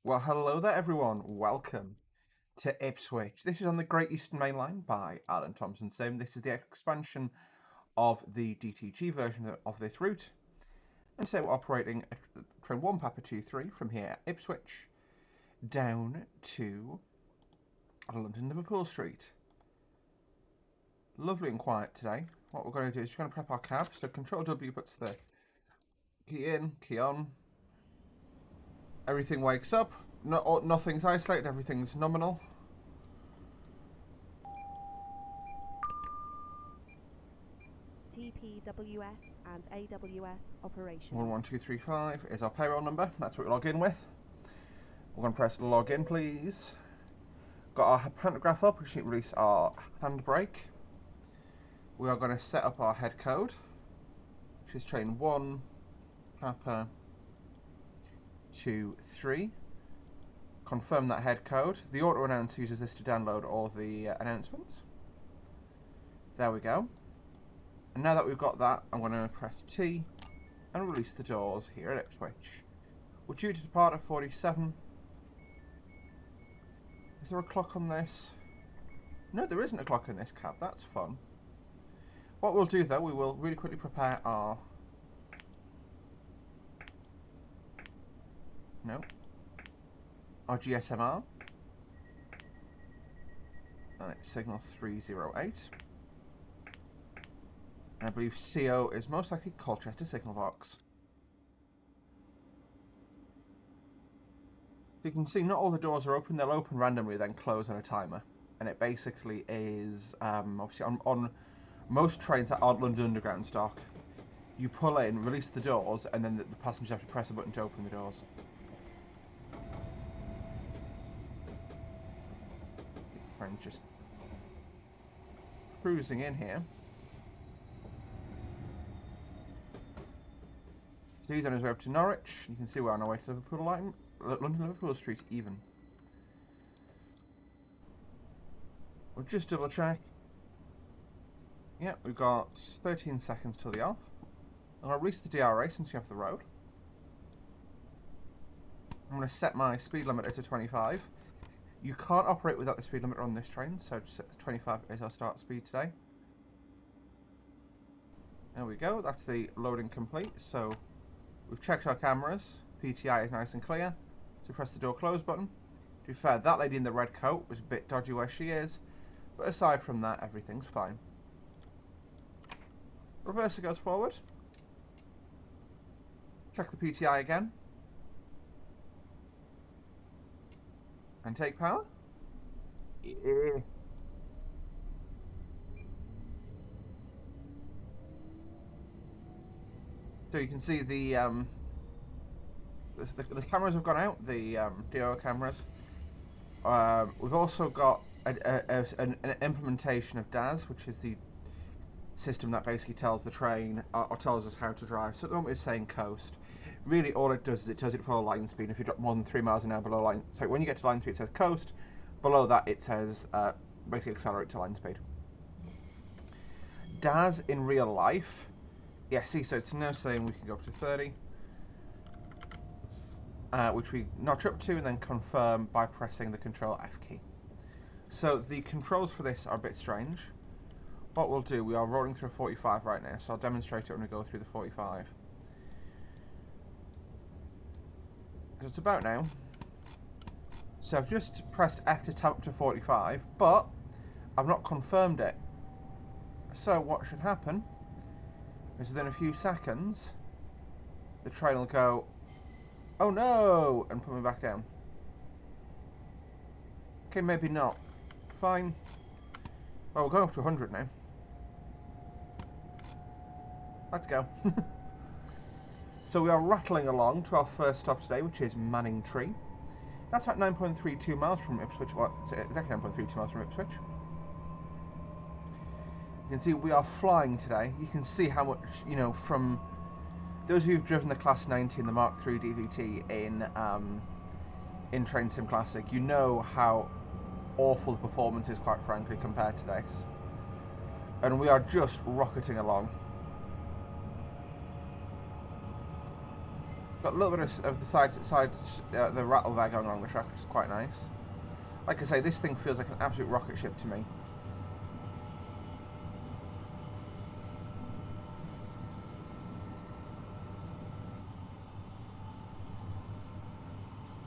Well, hello there, everyone. Welcome to Ipswich. This is on the Great Eastern Main Line by Alan Thompson Sim. This is the expansion of the DTG version of this route. And so we're operating train 1 Papa 23 from here at Ipswich down to London Liverpool Street. Lovely and quiet today. What we're going to do is we're going to prep our cab. So Control W puts the key in, key on. Everything wakes up. Nothing's isolated, everything's nominal. TPWS and AWS operation. 11235 is our payroll number. That's what we log in with. We're going to press log in, please. Got our pantograph up. We should release our handbrake. We are going to set up our head code, which is train 1 Papa 23. Confirm that head code. The auto announce uses this to download all the announcements. There we go. And now that we've got that, I'm going to press T and release the doors here at Ipswich. We're due to depart at 47. Is there a clock on this? No, there isn't a clock in this cab. That's fun. What we'll do though, we will really quickly prepare our... our GSMR. And it's signal 308. And I believe CO is most likely Colchester signal box. You can see not all the doors are open. They'll open randomly, then close on a timer. And it basically is, obviously on most trains that aren't London Underground stock, you pull in, release the doors, and then the passengers have to press a button to open the doors. Train's just cruising in here. So he's on his way up to Norwich. You can see we're on our way to Liverpool line, London Liverpool Street even. We'll just double check. Yep, we've got 13 seconds till the off. I'm going to release the DRA since we have the road. I'm going to set my speed limiter to 25. You can't operate without the speed limiter on this train, so just set 25 is our start speed today. There we go, that's the loading complete. So we've checked our cameras, PTI is nice and clear. So press the door close button. To be fair, that lady in the red coat was a bit dodgy where she is, but aside from that, everything's fine. Reverser goes forward. Check the PTI again. And take power. Yeah. So you can see the cameras have gone out, the DO cameras. We've also got an implementation of DAS, which is the system that basically tells the train or tells us how to drive. So at the moment it's saying coast. Really all it does is it tells it for line speed. If you drop more than 3 miles an hour below line, so when you get to line speed it says coast. Below that it says basically accelerate to line speed. DAS in real life, yeah, see, so it's now saying we can go up to 30, which we notch up to and then confirm by pressing the Control F key. So the controls for this are a bit strange. What we'll do, we are rolling through a 45 right now, so I'll demonstrate it when we go through the 45. So it's about now. So I've just pressed F to tap up to 45, but I've not confirmed it. So what should happen is within a few seconds, the train will go, oh no, and put me back down. Okay, maybe not. Fine. Well, we're going up to 100 now. Let's go. So we are rattling along to our first stop today, which is Manning Tree. That's about 9.32 miles from Ipswich. Well, it's exactly 9.32 miles from Ipswich. You can see we are flying today. You can see how much, you know, from those of you who've driven the Class 90 and the Mark III DVT in Train Sim Classic, you know how awful the performance is, quite frankly, compared to this. And we are just rocketing along. Got a little bit of the the rattle there going along the track, which is quite nice. Like I say, this thing feels like an absolute rocket ship to me.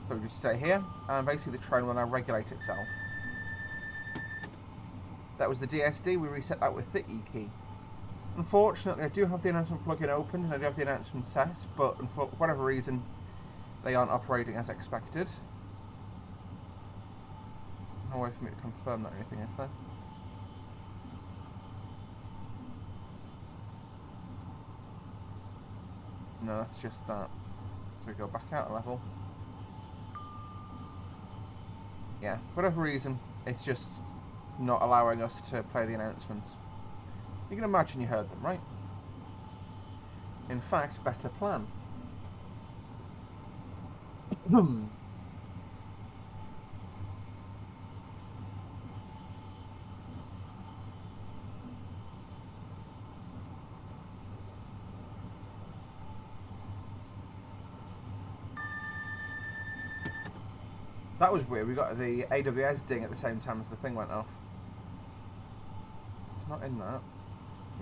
So we just stay here, and basically the train will now regulate itself. That was the DSD, we reset that with the E key. Unfortunately, I do have the announcement plugin open, and I do have the announcement set, but for whatever reason, they aren't operating as expected. No way for me to confirm that or anything, is there? No, that's just that. So we go back out a level. Yeah, for whatever reason, it's just not allowing us to play the announcements. You can imagine you heard them, right? In fact, better plan. That was weird, we got the AWS ding at the same time as the thing went off. It's not in that.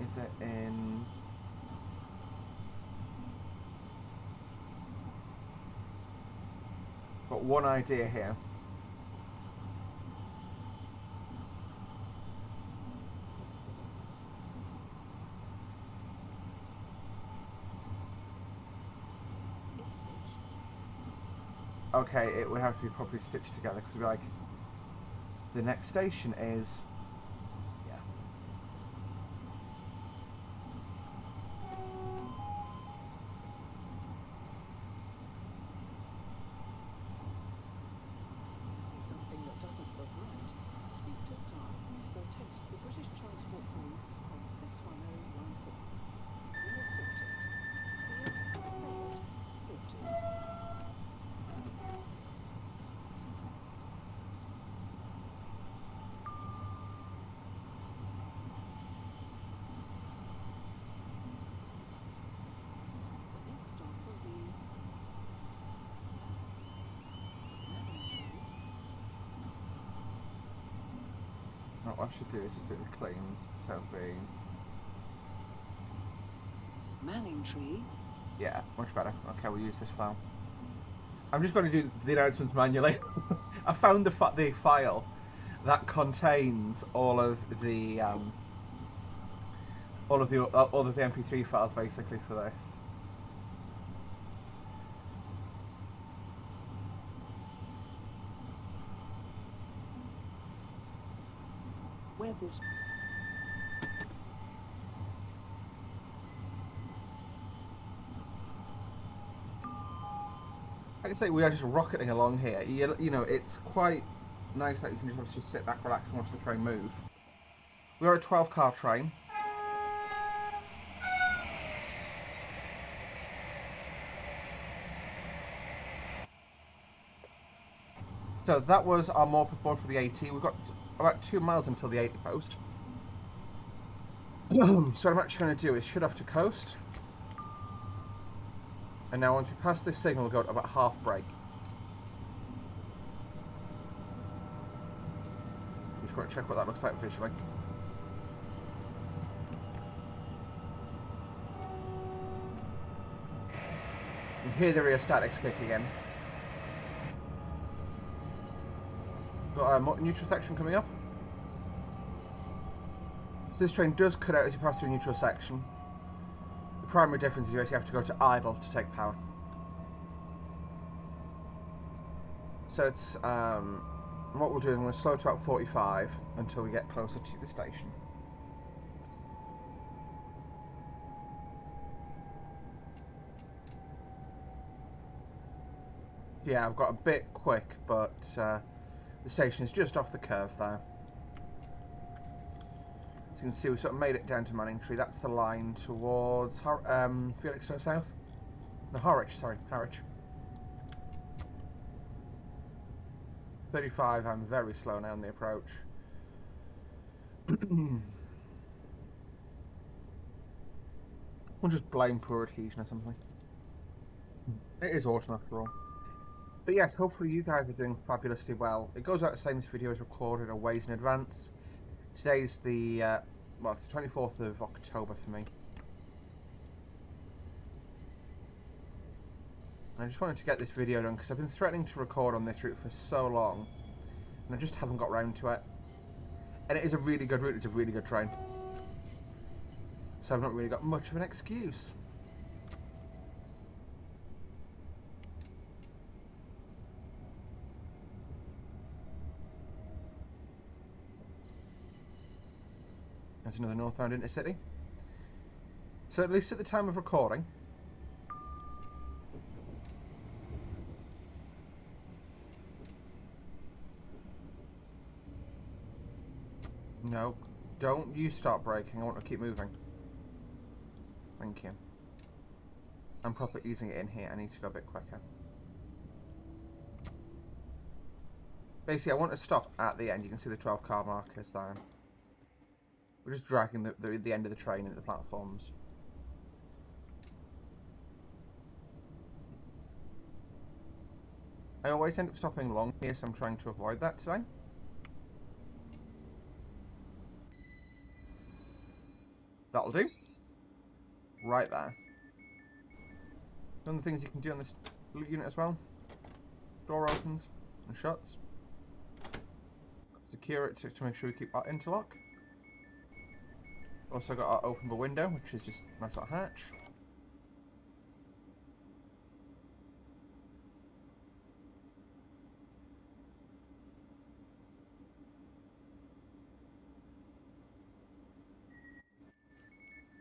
Is it in... Got one idea here. Okay, it would have to be properly stitched together because it'd be like, the next station is, yeah. Something that doesn't look right. Speak to staff or text the British Transport Police on 61016. We'll sort it. See it, say it, sorted. What I should do is just do the cleans, so it'll be... Manning Tree. Yeah, much better. Okay, we'll use this file. I'm just going to do the announcements manually. I found the file that contains all of the MP3 files basically for this. Where this... Like I say, we are just rocketing along here. You know, it's quite nice that you can just sit back, relax, and watch the train move. We are a 12-car train. So that was our Morpeth board for the AT. We've got about 2 miles until the 80 post. So what I'm actually going to do is shut off to coast. And now once we pass this signal, we'll go to about half brake. Just want to check what that looks like visually. You hear the rheostatics kick again. Got a neutral section coming up. So this train does cut out as you pass through a neutral section. The primary difference is you actually have to go to idle to take power. So it's what we'll do is I'm going to slow to about 45 until we get closer to the station. Yeah, I've got a bit quick, but the station is just off the curve there. So you can see we sort of made it down to Manning Tree. That's the line towards Felixstowe South. No, Harwich, sorry, Harwich. 35, I'm very slow now in the approach. We'll just blame poor adhesion or something. It is autumn after all. But yes, hopefully you guys are doing fabulously well. It goes out saying this video is recorded a ways in advance. Today's the, well, it's the 24th of October for me. And I just wanted to get this video done because I've been threatening to record on this route for so long. And I just haven't got round to it. And it is a really good route, it's a really good train. So I've not really got much of an excuse. There's another northbound intercity. So at least at the time of recording, no, don't you stop braking, I want to keep moving. Thank you. I'm proper easing it in here, I need to go a bit quicker. Basically, I want to stop at the end. You can see the 12 car markers there. We're just dragging the end of the train into the platforms. I always end up stopping long here, so I'm trying to avoid that today. That'll do. Right there. One of the things you can do on this unit as well. Door opens and shuts. Secure it to make sure we keep our interlock. Also got our openable window, which is just a nice little hatch.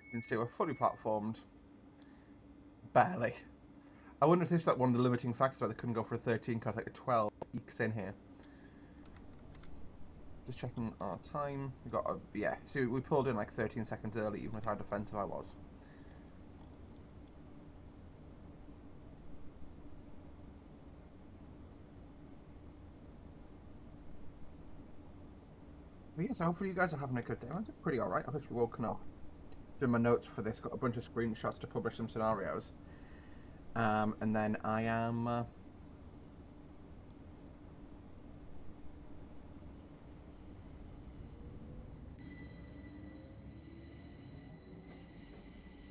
You can see we're fully platformed. Barely. I wonder if this is like one of the limiting factors why they couldn't go for a 13 car, like a 12 ekes in here. Just checking our time. We got a, yeah, see we pulled in like 13 seconds early even with how defensive I was. But yeah, so hopefully you guys are having a good day. I'm pretty alright. I've actually woken up, doing my notes for this, got a bunch of screenshots to publish some scenarios. And then I am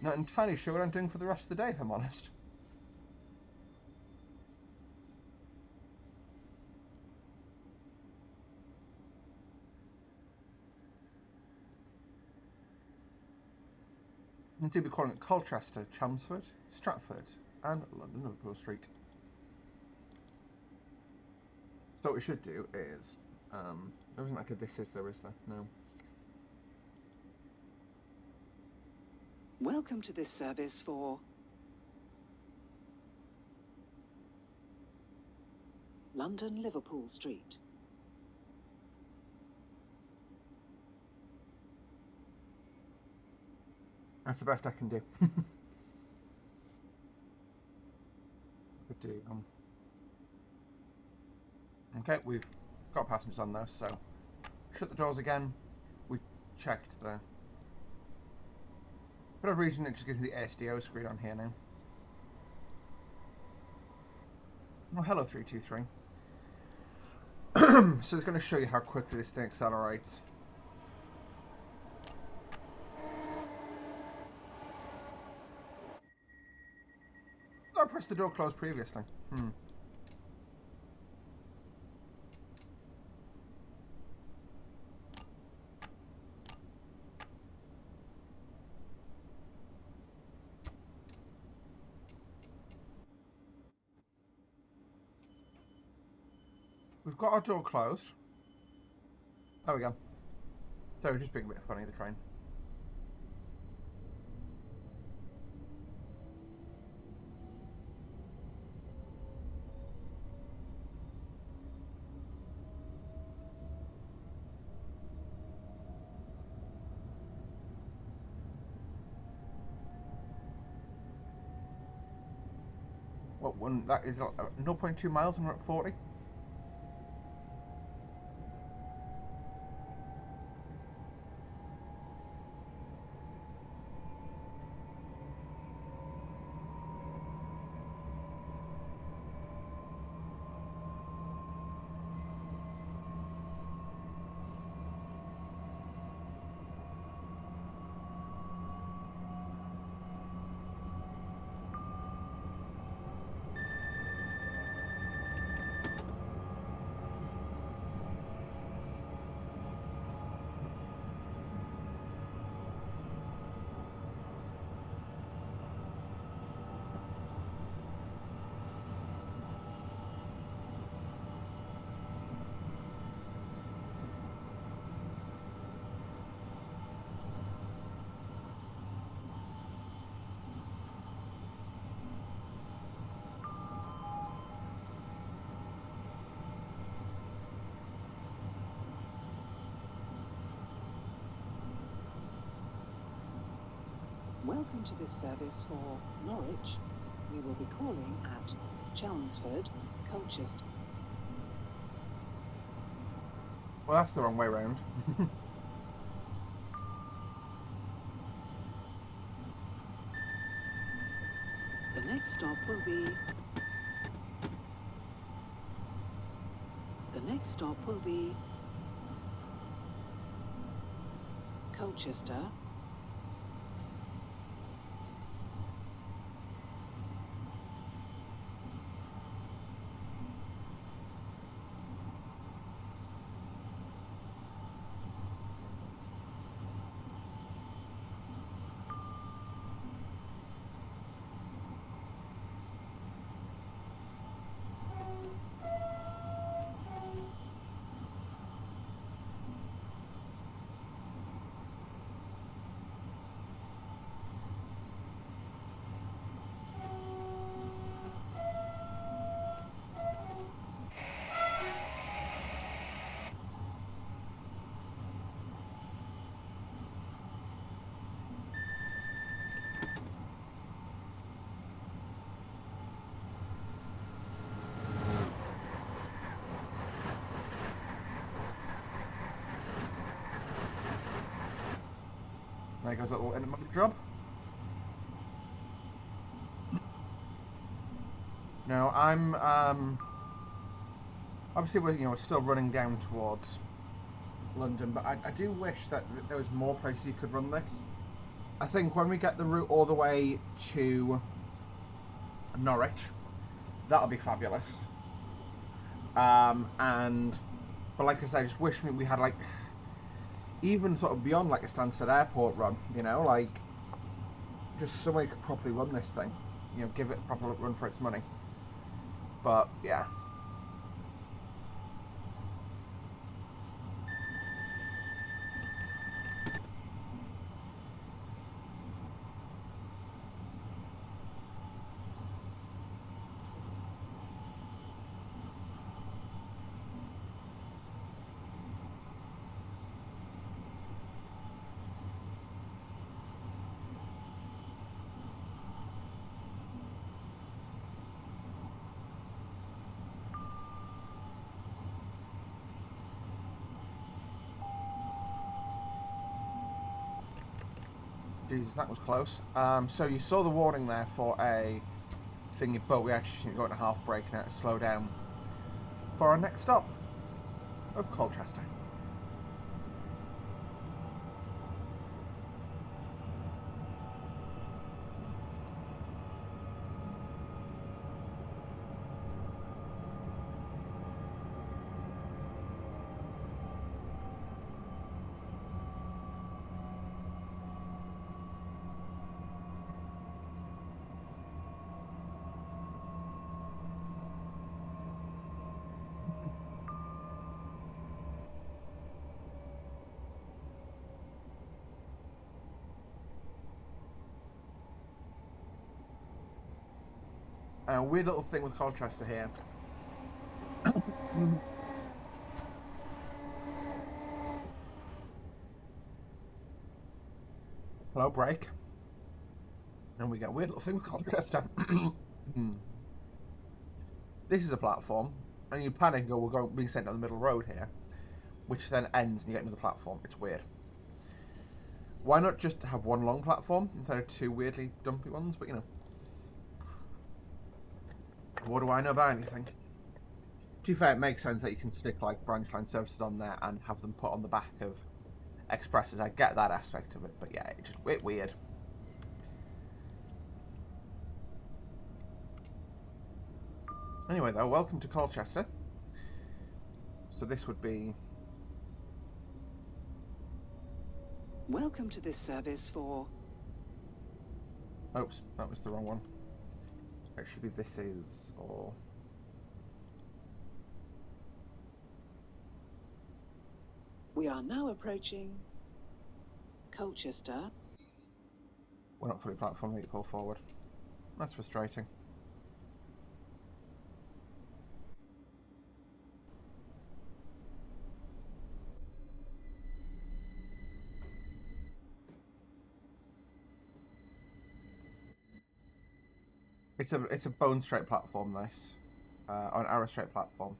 not entirely sure what I'm doing for the rest of the day, if I'm honest. You can see we're calling it Colchester, Chelmsford, Stratford, and London Liverpool Street. So what we should do is, there isn't like a this is there, is there? No. Welcome to this service for London Liverpool Street. That's the best I can do. Could do. Okay, we've got passengers on though, so shut the doors again. We checked the. For whatever reason, it just gives me the ASDO screen on here now. Oh, hello 323. So it's going to show you how quickly this thing accelerates. Oh, I pressed the door closed previously. We've got our door closed. There we go. So we're just being a bit funny, the train. What one? That is 0.2 miles and we're at 40. Welcome to this service for Norwich. We will be calling at Chelmsford, Colchester. Well, that's the wrong way round. The next stop will be... The next stop will be... Colchester. There goes a little intermodal job. Now I'm obviously we're still running down towards London, but I do wish that there was more places you could run this. I think when we get the route all the way to Norwich, that'll be fabulous. But like I said, I just wish we had like even sort of beyond like a Stansted Airport run, like just somewhere you could properly run this thing, give it a proper run for its money. But yeah. Jesus, that was close. So you saw the warning there for a thingy, but we actually got a half break now to slow down for our next stop of Colchester. A weird little thing with Colchester here. Hello, break. And we get a weird little thing with Colchester. This is a platform, and you panic and go, we're being sent down the middle road here, which then ends and you get into the platform. It's weird. Why not just have one long platform instead of two weirdly dumpy ones? But what do I know about anything? To be fair, it makes sense that you can stick like branch line services on there and have them put on the back of expresses. I get that aspect of it, but yeah, it's just a bit weird. Anyway, though, welcome to Colchester. So this would be... Welcome to this service for... Oops, that was the wrong one. It should be this is, or... We are now approaching Colchester. We're not fully platform, need to pull forward. That's frustrating. It's a bone straight platform, this, or an arrow straight platform.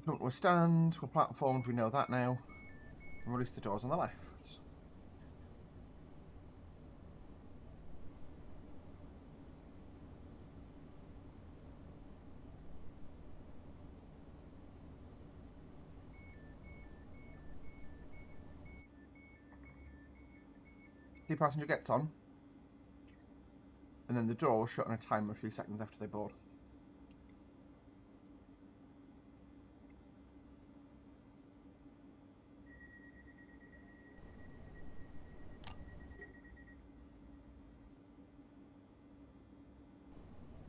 We'll stand, we're platformed, we know that now. And release the doors on the left. The passenger gets on, and then the door will shut on a timer a few seconds after they board.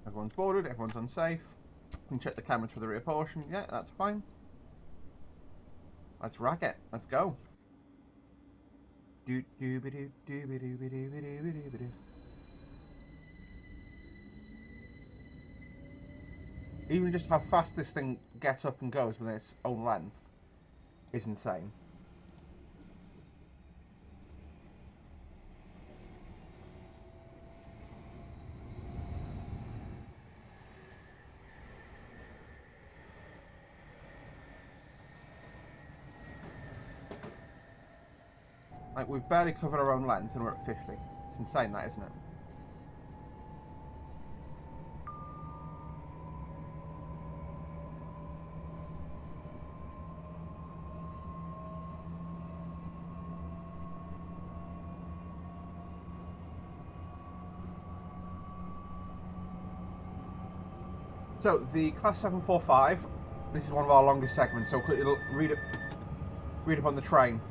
Everyone's boarded, everyone's unsafe. You can check the cameras for the rear portion. Yeah, that's fine. Let's rack it. Let's go. Even just how fast this thing gets up and goes within its own length is insane. Like, we've barely covered our own length and we're at 50. It's insane, that, isn't it? So, the Class 745, this is one of our longest segments, so quickly read up on the train.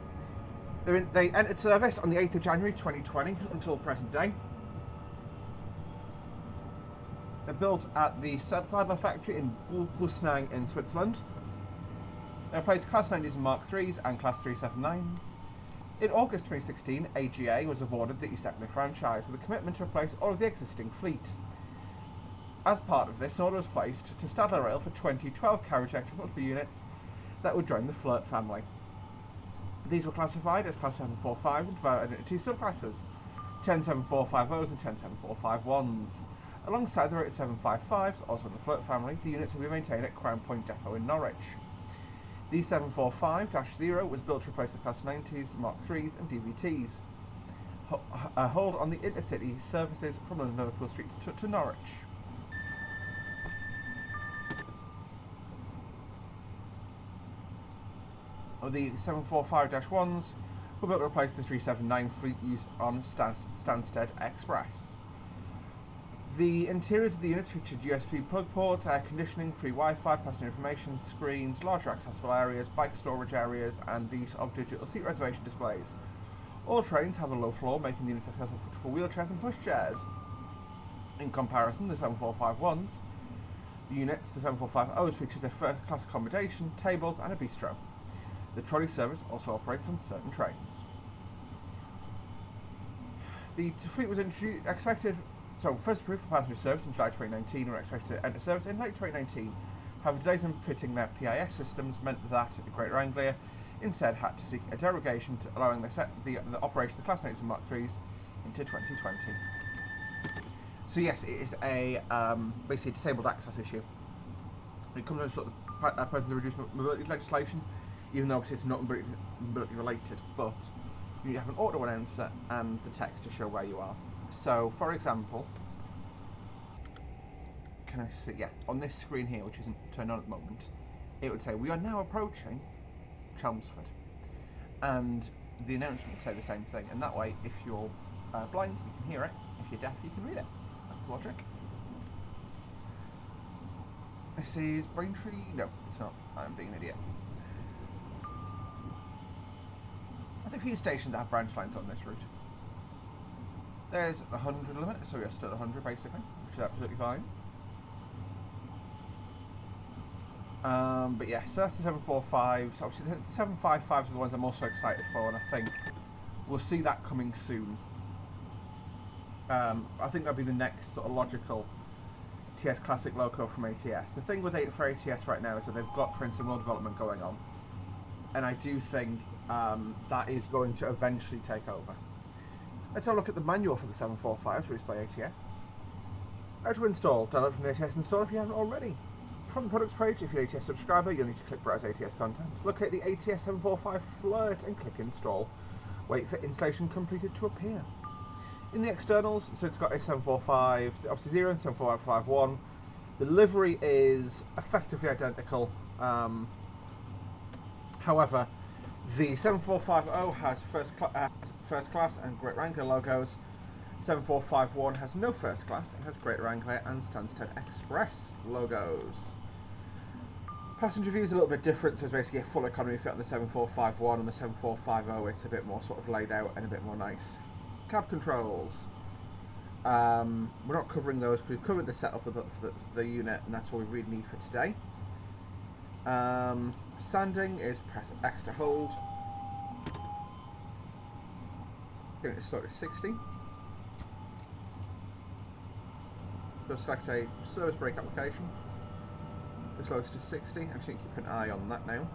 They entered service on the 8th of January 2020 until present day. They're built at the Sedladler factory in Busnang in Switzerland. They replaced Class 90s and Mark IIIs and Class 379s. In August 2016, AGA was awarded the East Anglia franchise with a commitment to replace all of the existing fleet. As part of this, an order was placed to Stadler Rail for 20 12-carriage electric multiple units that would join the Flirt family. These were classified as Class 745s and divided into two subclasses, 10 7450s and 10 7451s. Alongside the rated 755s, also in the Flirt family, the units will be maintained at Crown Point Depot in Norwich. The 745-0 was built to replace the Class 90s, Mark IIIs and DVTs. Hold on the intercity services from London Liverpool Street to Norwich. The 745-1s were built to replace the 379 fleet used on Stansted Express. The interiors of the units featured USB plug ports, air conditioning, free Wi-Fi, passenger information screens, larger accessible areas, bike storage areas, and the use of digital seat reservation displays. All trains have a low floor, making the units accessible for wheelchairs and pushchairs. In comparison, the 745-1s units, the 745-0s features a first-class accommodation, tables, and a bistro. The trolley service also operates on certain trains. The fleet was expected. So, first approved for passenger service in July 2019 and were expected to enter service in late 2019. However, delays in fitting their PIS systems meant that Greater Anglia instead had to seek a derogation to allowing the operation of the Class 90s and Mark IIIs into 2020. So yes, it is a basically a disabled access issue. It comes under sort of presence of reduced mobility legislation, even though obviously it's not mobility related, but you need to have an auto announcer and the text to show where you are. So, for example, can I see? Yeah, on this screen here, which isn't turned on at the moment, it would say, "We are now approaching Chelmsford," and the announcement would say the same thing. And that way, if you're blind, you can hear it. If you're deaf, you can read it. That's the logic. This is Braintree. No, it's not. I'm being an idiot. There's a few stations that have branch lines on this route. There's the 100 limit, so we're still at 100 basically, which is absolutely fine. But yeah, so that's the 745s. Obviously, the 755s are the ones I'm also excited for, and I think we'll see that coming soon. I think that'll be the next sort of logical TS Classic loco from ATS. The thing with for ATS right now is that they've got train sim world development going on, and I do think that is going to eventually take over. Let's have a look at the manual for the 745 released by ATS. How to install. Download from the ATS installer if you haven't already. From the products page, if you're an ATS subscriber, you'll need to click Browse ATS content. Locate the ATS 745 Flirt and click Install. Wait for installation completed to appear. In the externals, so it's got a 745, obviously 0 and 74551. The livery is effectively identical. However, the 7450 has first class and Great Wrangler logos. 7451 has no first class and has Great Wrangler and Stansted Express logos. Passenger view is a little bit different, so it's basically a full economy fit on the 7451, and the 7450 it's a bit more sort of laid out and a bit more nice. Cab controls. We're not covering those because we've covered the setup of the unit, and that's all we really need for today. Sanding is press X to hold. Getting it to start at 60. So select a service brake application. This loads to 60. I just need to keep an eye on that now.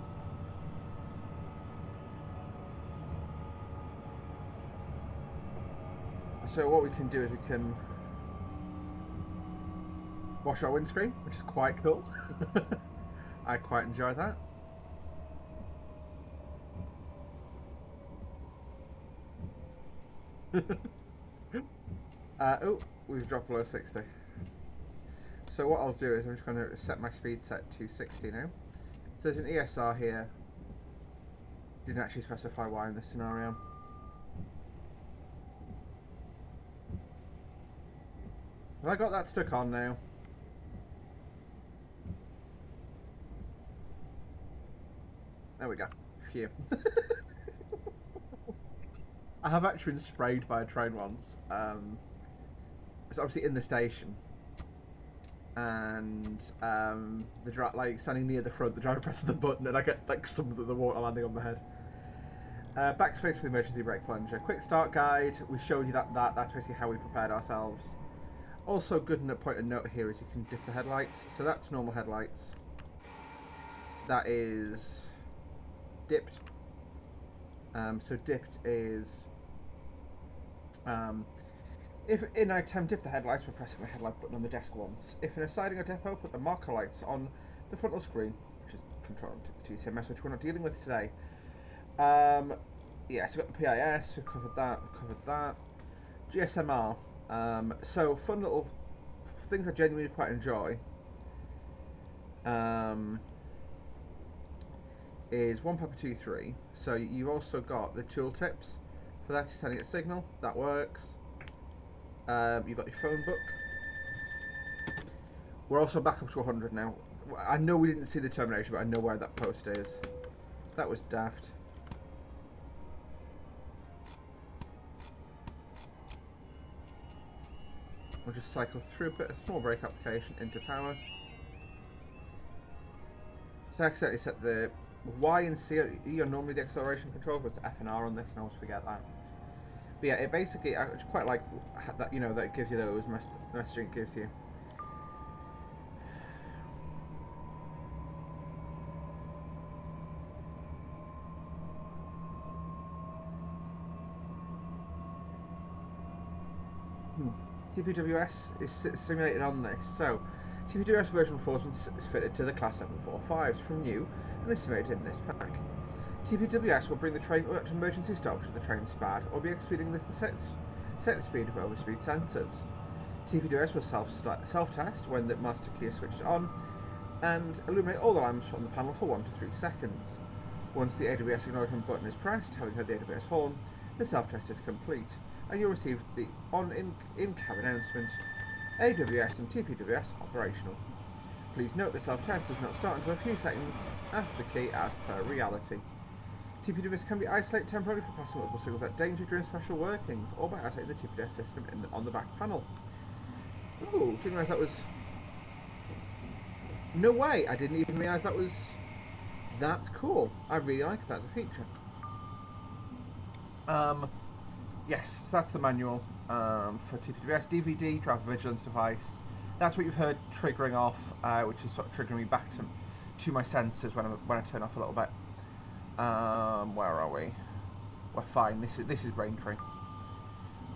So what we can do is we can wash our windscreen, which is quite cool. I quite enjoy that. Oh, we've dropped below 60. So what I'll do is I'm just going to set my speed set to 60 now. So there's an ESR here. Didn't actually specify why in this scenario. Have I got that stuck on now? There we go. Phew. I have actually been sprayed by a train once. It's obviously in the station, and like standing near the front, the driver presses the button, and I get like some of the water landing on my head. Backspace for the emergency brake plunger. Quick start guide. We showed you that's basically how we prepared ourselves. Also, good point of note here is you can dip the headlights. So that's normal headlights. That is dipped. So dipped is if in item dip the headlights by pressing the headlight button on the desk once. If in a siding or depot, put the marker lights on the frontal screen, which is controlling the TCMS, which we're not dealing with today. Yeah, so we've got the PIS, we've covered that. GSMR. So fun little things I genuinely quite enjoy. Is 1 Papa 2 3. So you've also got the tooltips for that. You're sending a signal. That works. You've got your phone book. We're also back up to 100 now. I know we didn't see the termination, but I know where that post is. That was daft. We'll just cycle through a small brake application into power. So I accidentally set the Y and C are normally the acceleration control, but it's F and R on this, and I always forget that. But yeah, it basically, I quite like that, you know, that it gives you those messaging it gives you. TPWS is simulated on this. So, TPWS version 4 is fitted to the Class 745s from new and is simulated in this pack. TPWS will bring the train up to emergency stop should the train spad or be exceeding the set speed of overspeed sensors. TPWS will self-test when the master key is switched on and illuminate all the lamps on the panel for 1 to 3 seconds. Once the AWS acknowledgement button is pressed, having heard the AWS horn, the self-test is complete, and you'll receive the in-cab announcement, AWS and TPWS operational. Please note the self-test does not start until a few seconds after the key as per reality. TPWS can be isolated temporarily for passing multiple signals at danger during special workings, or by isolating the TPWS system on the back panel. Ooh, didn't realise that was... No way! I didn't even realise that was... That's cool. I really like that as a feature. Yes, so that's the manual for TPWS. DVD, driver vigilance device. That's what you've heard triggering off, which is sort of triggering me back to my senses when I turn off a little bit. Where are we? We're fine. This is Braintree.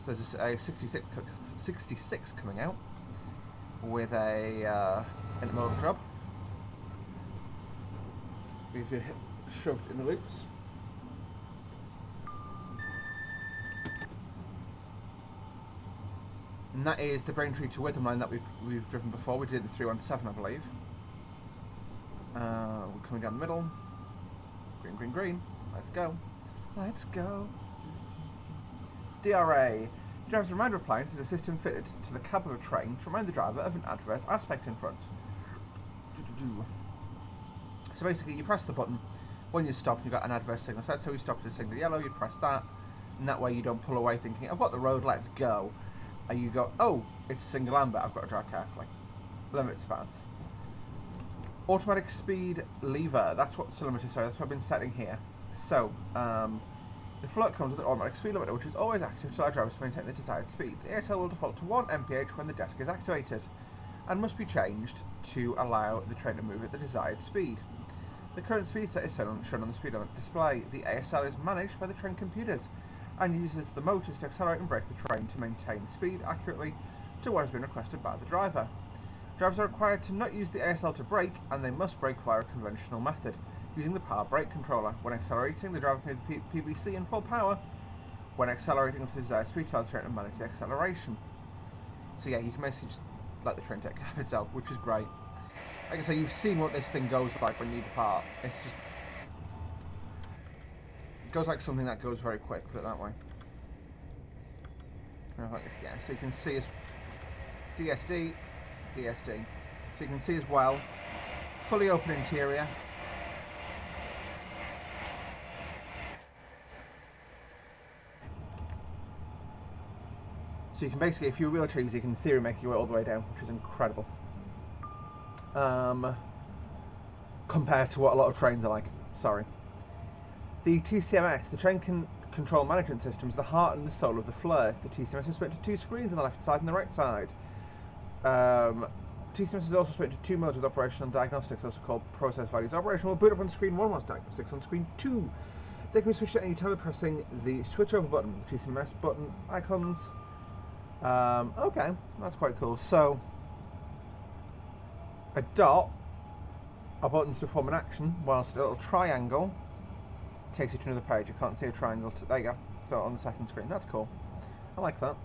So there's a 66 coming out with a intermodal job. We've been shoved in the loops. And that is the Braintree to Witham line that we've driven before. We did the 317, I believe. We're coming down the middle. Green, green, green. Let's go. Let's go. DRA. The driver's reminder appliance is a system fitted to the cab of a train to remind the driver of an adverse aspect in front. So basically, you press the button when you stop and you've got an adverse signal. So that's how you stop at a signal yellow, you press that, and that way you don't pull away thinking, I've got the road, let's go. And you go, oh, it's a single amber, I've got to drive carefully. Limit spans. Automatic speed lever, that's what I've been setting here. So, the float comes with an automatic speed limiter, which is always active to allow drivers to maintain the desired speed. The ASL will default to 1 mph when the desk is activated, and must be changed to allow the train to move at the desired speed. The current speed set is shown on the speed limit display. The ASL is managed by the train computers, and uses the motors to accelerate and brake the train to maintain speed accurately to what has been requested by the driver. Drivers are required to not use the ASL to brake, and they must brake via a conventional method, using the power brake controller. When accelerating, the driver can use the PBC in full power. When accelerating up to the desired speed, to allow the train to manage the acceleration. So yeah, you can basically just let the train take care of itself, which is great. Like I say, you've seen what this thing goes like when you depart. It's just... it goes like something that goes very quick, put it that way. Yeah, so you can see as DSD, DSD. So you can see as well, fully open interior. So you can basically, if you're a wheelchair user, you can in theory make your way all the way down, which is incredible. Compared to what a lot of trains are like. Sorry. The TCMS, the Train Control Management System, is the heart and the soul of the Fleur. The TCMS is split into two screens on the left side and the right side. The TCMS is also split into two modes with operational and diagnostics, also called process values. Operation will boot up on screen 1 whilst diagnostics on screen 2. They can be switched at any time by pressing the switch over button. The TCMS button icons. Okay, that's quite cool. So, a dot are buttons to perform an action, whilst a little triangle takes you to another page. You can't see a triangle. There you go. So on the second screen. That's cool. I like that.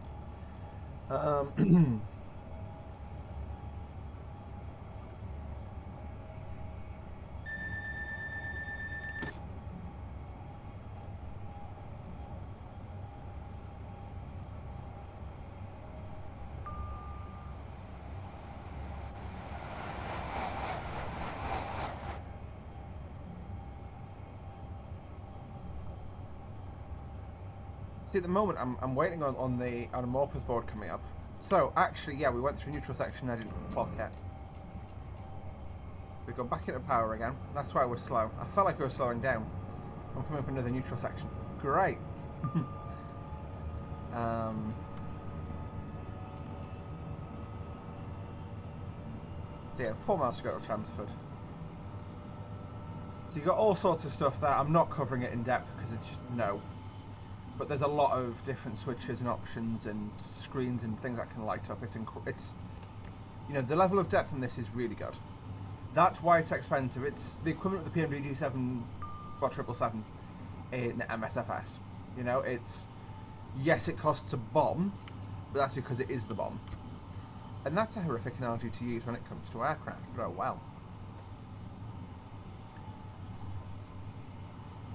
At the moment, I'm waiting on a Morpeth board coming up. So actually, yeah, we went through neutral section. I didn't clock it. We've gone back into power again. That's why we're slow. I felt like we were slowing down. I'm coming up another neutral section. Great. Yeah, 4 miles to go to Chelmsford. So you've got all sorts of stuff there. I'm not covering it in depth because it's just no. But there's a lot of different switches and options and screens and things that can light up. It's you know, the level of depth in this is really good. That's why it's expensive. It's the equivalent of the PMD G7 777 in MSFS. You know, it's, yes, it costs a bomb, but that's because it is the bomb. And that's a horrific analogy to use when it comes to aircraft, but oh well.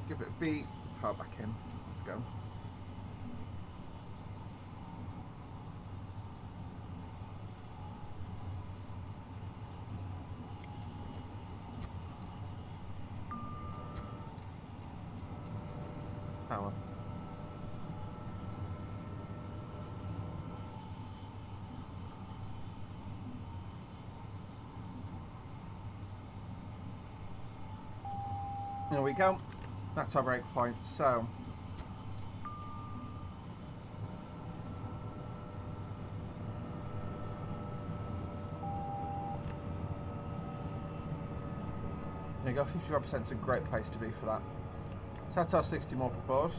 Give it a beat, power back in. Let's go. Power. There we go. That's our break point. So there you go. 55% is a great place to be for that. So that's our 60 Morpeth board.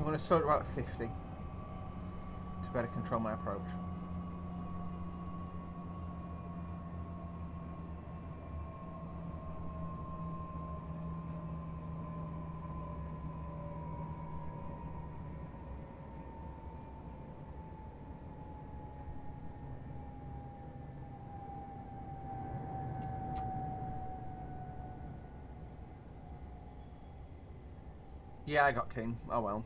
going to sort it about 50 to better control my approach. Yeah, I got keen. Oh well.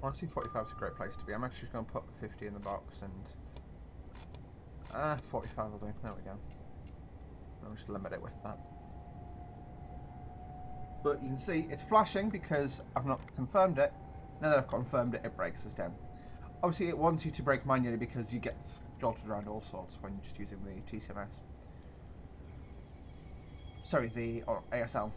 Honestly, 45 is a great place to be. I'm actually just going to put 50 in the box and 45 will do. There we go. I'll just limit it with that. But you can see it's flashing because I've not confirmed it. Now that I've confirmed it, it brakes us down. Obviously, it wants you to brake manually because you get jolted around all sorts when you're just using the TCMS. Sorry, the ASL.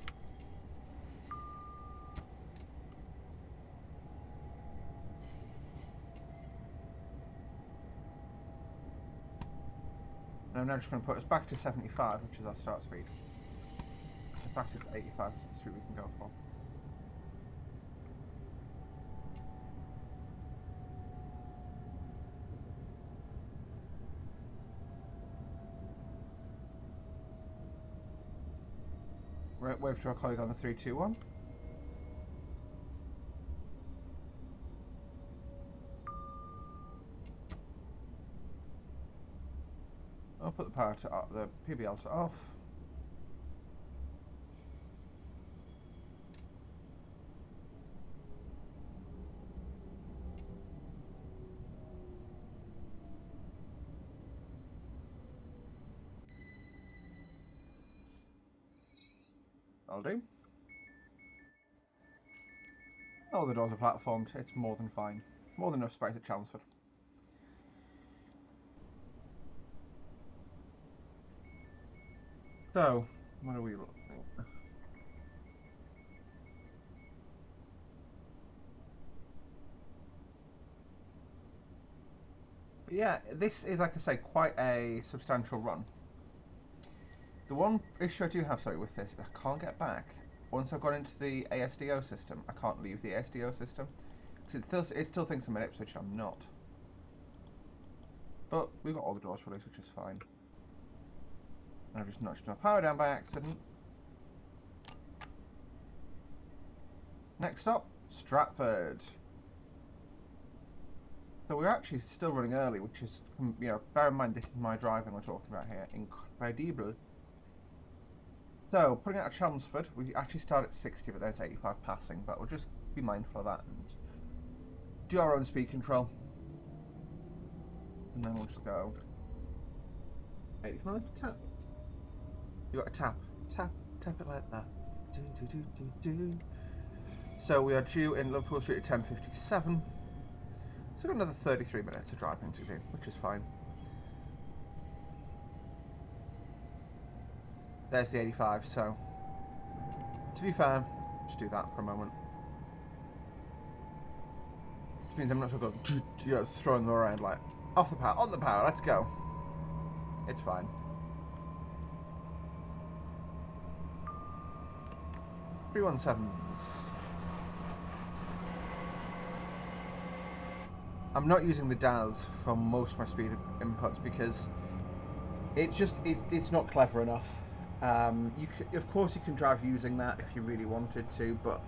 And I'm now just going to put us back to 75, which is our start speed. In fact, it's 85 is the speed we can go for. Wave to our colleague on the 3, 2, 1. I'll put the power to the PBL to off. I'll do. All the doors are platformed. It's more than fine. More than enough space at Chelmsford. So, what are we looking at? But yeah, this is, like I say, quite a substantial run. The one issue I do have, sorry, with this, I can't get back. Once I've gone into the ASDO system, I can't leave the ASDO system. Because it still thinks I'm in Ipswich, I'm not. But we've got all the doors released, which is fine. And I've just notched my power down by accident. Next stop, Stratford. So we're actually still running early, which is, you know, bear in mind this is my driving we're talking about here. Incredible. So, putting out of Chelmsford, we actually start at 60, but then it's 85 passing, but we'll just be mindful of that and do our own speed control. And then we'll just go 85, tap. You got a tap, tap it like that. Do, do, do, do, do. So we are due in Liverpool Street at 10:57. So we've got another 33 minutes of driving to do, which is fine. There's the 85, so to be fair, just do that for a moment. Which means I'm not going to go, you know, throwing them around like, off the power, on the power, let's go. It's fine. 317s. I'm not using the DAS for most of my speed inputs because it's not clever enough. Of course you can drive using that if you really wanted to, but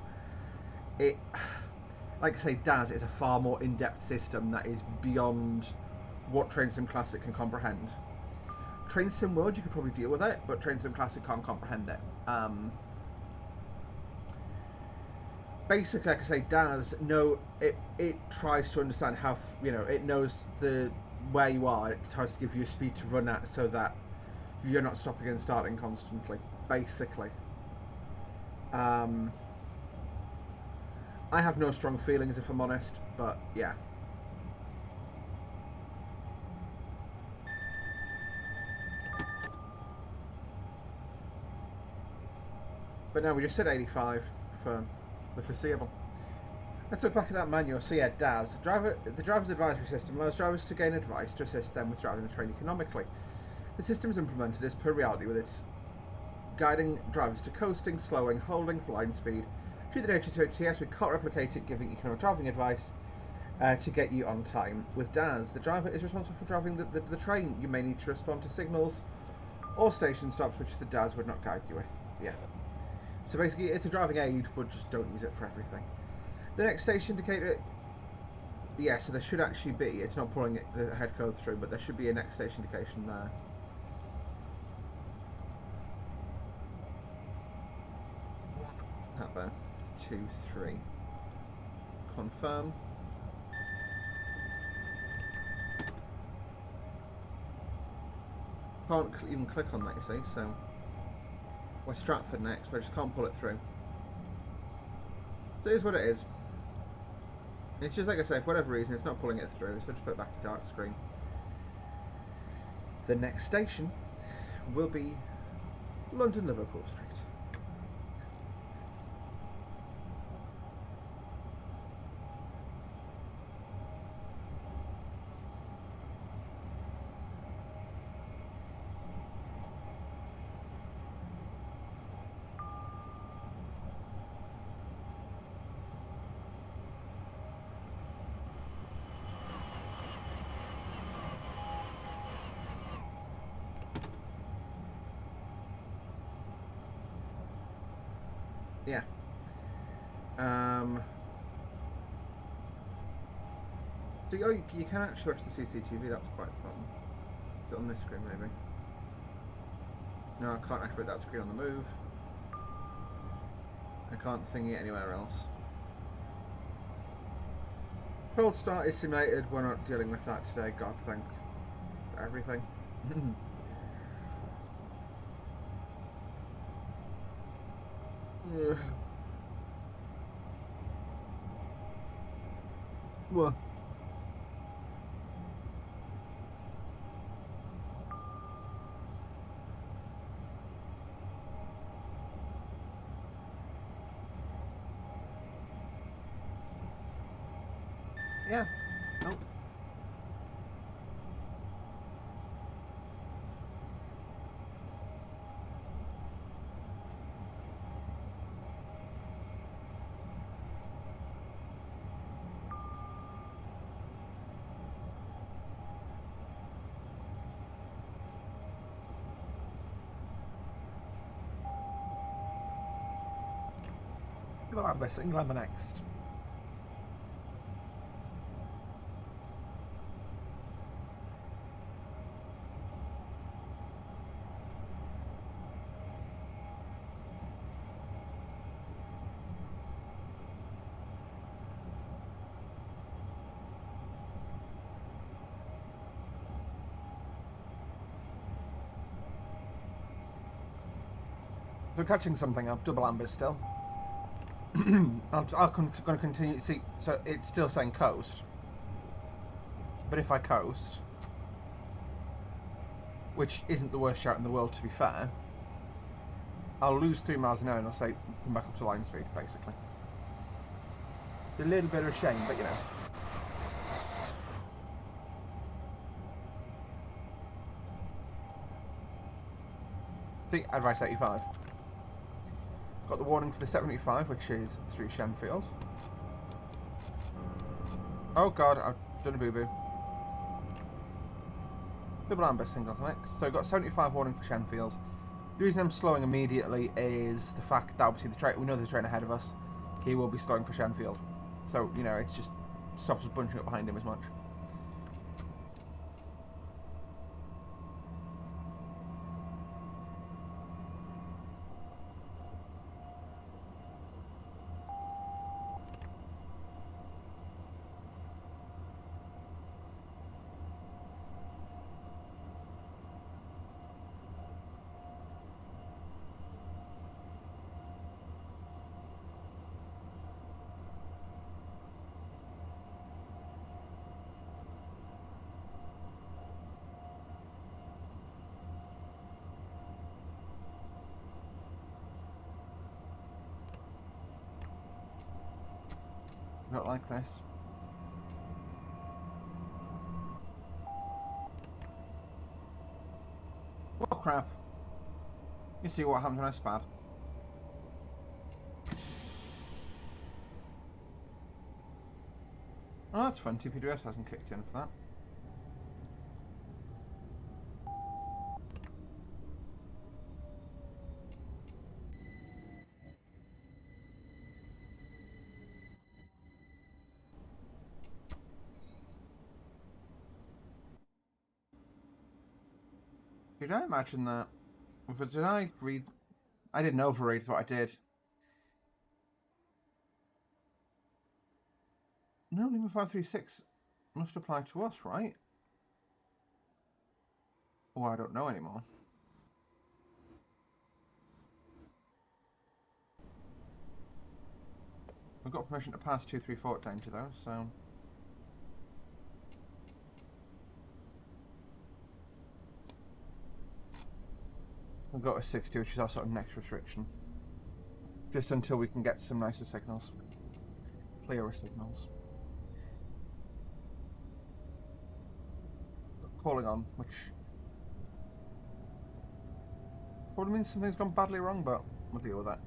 like I say, DAS is a far more in-depth system that is beyond what Train Sim Classic can comprehend. Train Sim World, you could probably deal with it, but Train Sim Classic can't comprehend it. Basically, like I say, DAS, it tries to understand how, you know, it knows the where you are, it tries to give you a speed to run at so that you're not stopping and starting constantly, basically. I have no strong feelings, if I'm honest, but yeah. But no, we just said 85 for the foreseeable. Let's look back at that manual. So yeah, DAS. The driver's advisory system allows drivers to gain advice to assist them with driving the train economically. The system is implemented as per reality, with its guiding drivers to coasting, slowing, holding for line speed. Due to the nature to ATS, we can't replicate it, giving economic driving advice to get you on time. With DAS, the driver is responsible for driving the train. You may need to respond to signals or station stops, which the DAS would not guide you with. Yeah. So basically, it's a driving aid, but just don't use it for everything. The next station indicator, yeah, so there should actually be, it's not pulling the head code through, but there should be a next station indication there. Number 2, 3. Confirm. Can't even click on that, you see, so we're Stratford next, but I just can't pull it through. So here's what it is. It's just like I say, for whatever reason, it's not pulling it through, so just put it back to dark screen. The next station will be London Liverpool Street. Yeah. So you can actually watch the CCTV. That's quite fun. Is it on this screen, maybe? No, I can't activate that screen on the move. I can't thingy it anywhere else. Cold start is simulated. We're not dealing with that today. God thank everything. What? Yeah. Nope. Well, I'm missing Lemon next. We're catching something up. Double amber still. I'm going to continue. See, so it's still saying coast, but if I coast, which isn't the worst shout in the world, to be fair, I'll lose 3 miles an hour and I'll say come back up to line speed, basically. It's a little bit of a shame, but you know. See, advice 85. Got the warning for the 75, which is through Shenfield. Oh god, I've done a boo-boo. Double amber single next. So I've got 75 warning for Shenfield. The reason I'm slowing immediately is the fact that obviously we know there's a train ahead of us. He will be slowing for Shenfield. So, you know, it's just stops us bunching up behind him as much. Not like this. Oh crap. You see what happens when I spad. Oh, that's fun. TPWS hasn't kicked in for that. Did I imagine that? Did I read? I didn't overread what I did. No, Lima 536 must apply to us, right? Oh, I don't know anymore. We've got permission to pass 234 danger though, so. We've got a 60, which is our sort of next restriction. Just until we can get some nicer signals. Clearer signals. Calling on, which probably means something's gone badly wrong, but we'll deal with that.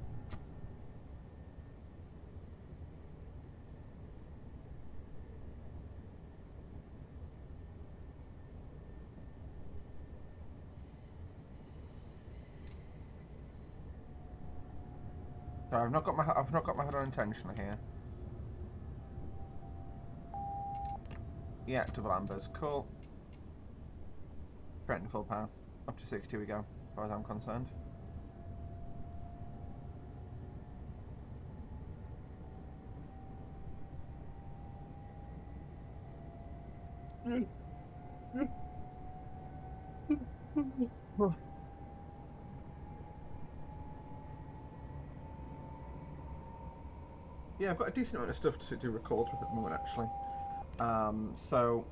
So I've not got my head on intentionally here. Yeah, double ambers, cool. Threatening full power. Up to 60 we go, as far as I'm concerned. Yeah, I've got a decent amount of stuff to record with at the moment, actually. So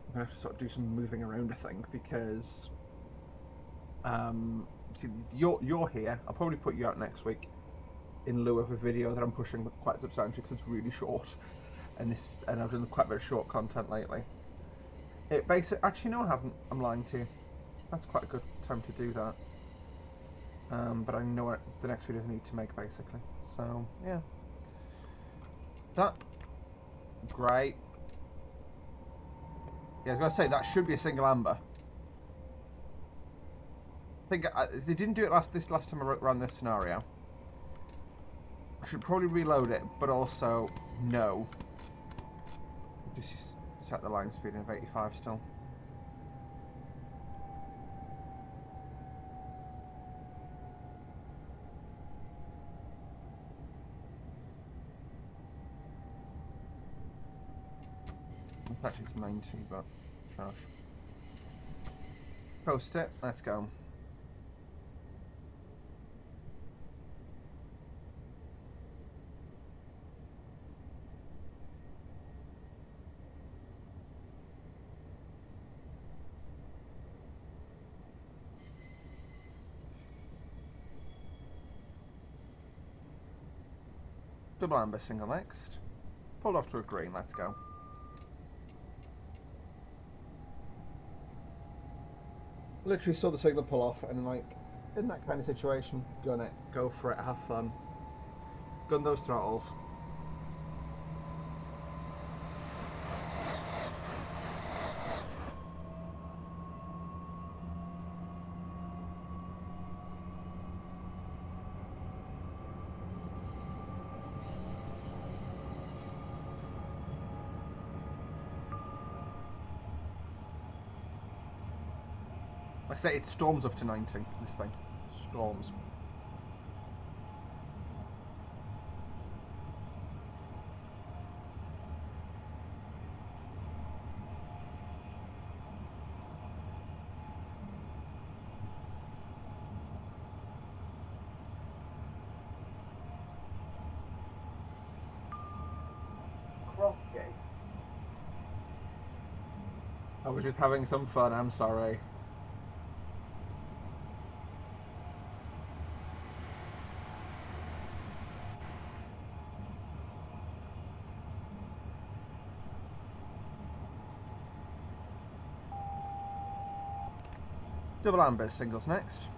I'm gonna have to sort of do some moving around, I think, because see, you're here. I'll probably put you out next week in lieu of a video that I'm pushing quite substantially because it's really short, and I've done quite a bit of short content lately. It basically, actually no, I haven't. I'm lying to you. That's quite a good time to do that. But I know what the next videos I need to make basically. So yeah, that great. Yeah, I was gonna say that should be a single amber. I think they didn't do it this last time I ran this scenario. I should probably reload it, but also no. Just set the line speed of 85 still. It's actually it's 90, but trash. Post it. Let's go. Double amber, single next. Pulled off to a green, let's go. Literally saw the signal pull off and like, in that kind of situation, gun it, go for it, have fun. Gun those throttles. Like I say, it storms up to 90, this thing. Storms. I was just having some fun, I'm sorry. Double ambers, singles next.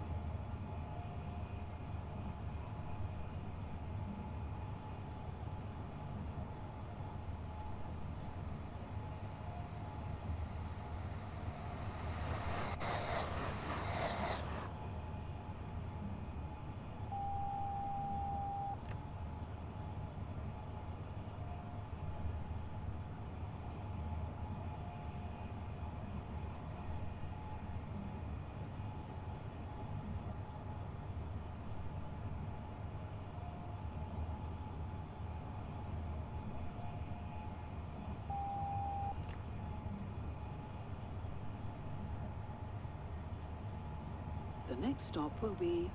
The next stop will be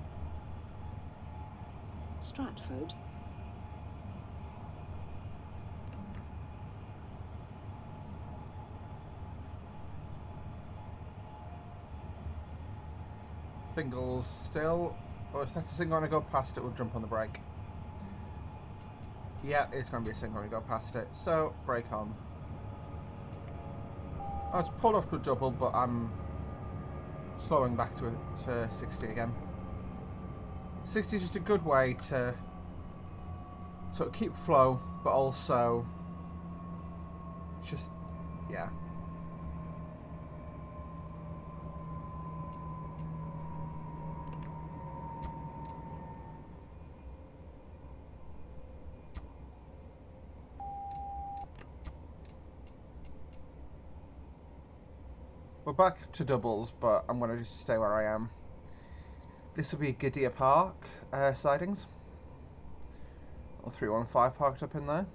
Stratford. Singles still. Or if that's a single when I go past it, we'll jump on the brake. Yeah, it's going to be a single when we go past it. So, brake on. I was pulled off to a double, but I'm slowing back to 60 again. 60 is just a good way to sort of keep flow, but also just, yeah. We're back to doubles, but I'm going to just stay where I am. This will be Gidea Park sidings. Or 315 parked up in there.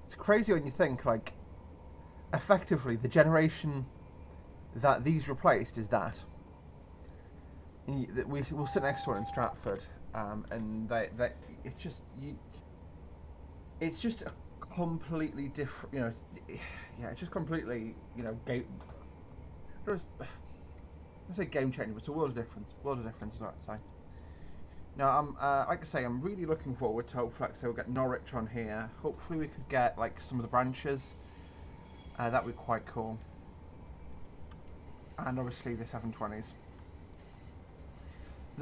It's crazy when you think, like, effectively the generation that these replaced is that. We'll sit next to one in Stratford, and it's just a completely different, you know, it's just completely, you know, I say game changer, but it's a world of difference. World of difference is what I'd say. Now, like I say, I'm really looking forward to hopefully, like I say, we'll get Norwich on here. Hopefully, we could get like some of the branches. That would be quite cool. And obviously, the 720s.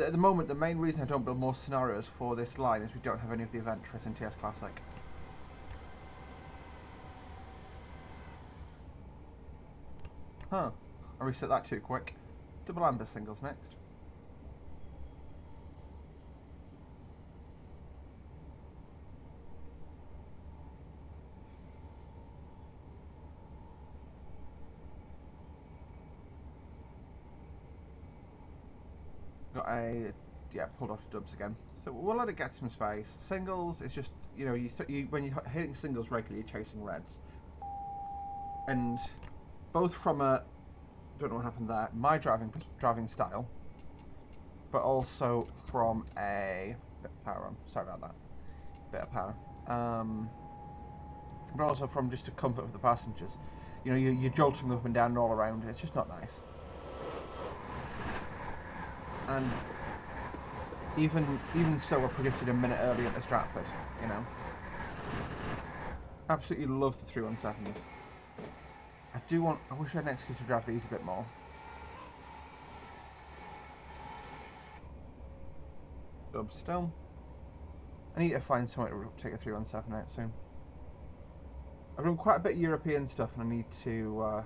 At the moment, the main reason I don't build more scenarios for this line is we don't have any of the Adventurous in TS Classic. Huh. I reset that too quick. Double amber singles next. Got a, yeah, pulled off the dubs again. So we'll let it get some space. Singles, it's just, you know, when you're hitting singles regularly, you're chasing reds. And both from a, don't know what happened there, my driving style, but also from a bit of power on. Sorry about that. Bit of power. But also from just a comfort of the passengers. You know, you're jolting them up and down and all around. It's just not nice. And even so, we're predicted a minute earlier at Stratford. You know, absolutely love the 317s. I wish I had an excuse to drive these a bit more. Dub still. I need to find somewhere to take a 317 out soon. I've done quite a bit of European stuff, and I need to.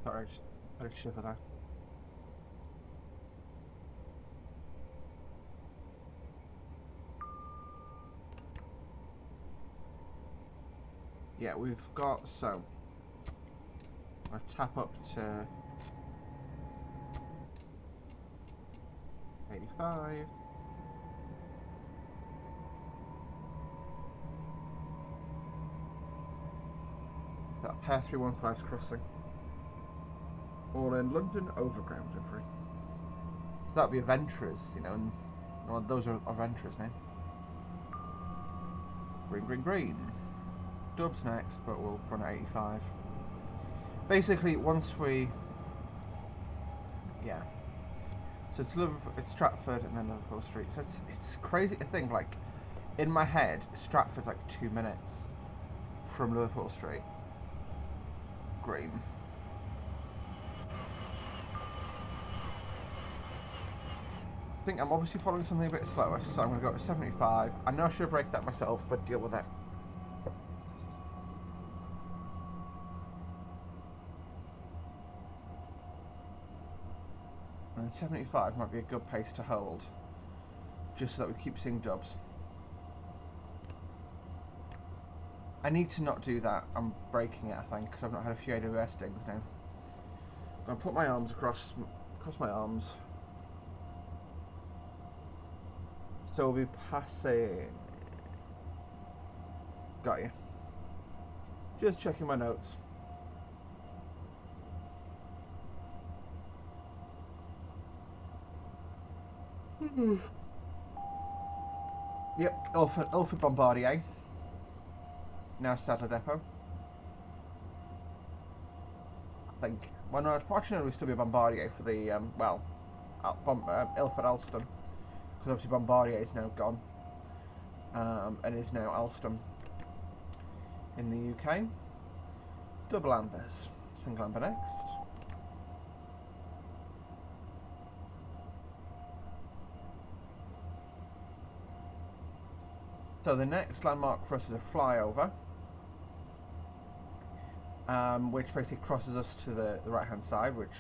Sorry, I just had a shiver there. Yeah, we've got, so I tap up to 85. That pair 315's crossing. All in London Overground livery. So that'd be Adventurers, you know, and well, those are Adventurers now. Green, green, green. Dubs next, but we'll run at 85. Basically, once we, yeah. So it's Stratford and then Liverpool Street. So it's crazy to think, like, in my head, Stratford's like 2 minutes from Liverpool Street. Green. I think I'm obviously following something a bit slower, so I'm going to go to 75. I know I should break that myself, but deal with it. And 75 might be a good pace to hold, just so that we keep seeing dubs. I need to not do that. I'm breaking it, I think, because I've not had a few AWS dings now. I'm going to put my arms across my arms. So we'll be passing. Got you. Just checking my notes. Yep, Ilford Bombardier. Now Sadler Depot. I think. Well, no, fortunately, we'll still be Bombardier for the, Ilford Alston. Because obviously Bombardier is now gone. And is now Alstom in the UK. Double ambers. Single amber next. So the next landmark for us is a flyover, which basically crosses us to the right hand side, which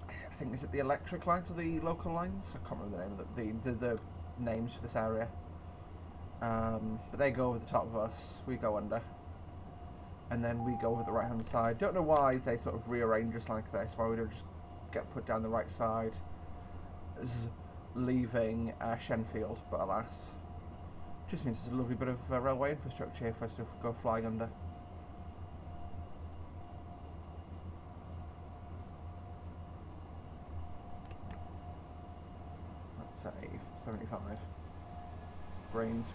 I think is it the electric lines or the local lines? I can't remember the name of the names for this area. But they go over the top of us, we go under, and then we go over the right hand side. Don't know why they sort of rearrange us like this, why we don't just get put down the right side, leaving Shenfield, but alas. Just means there's a lovely bit of railway infrastructure here for us to go flying under. Let's save 75. Brains.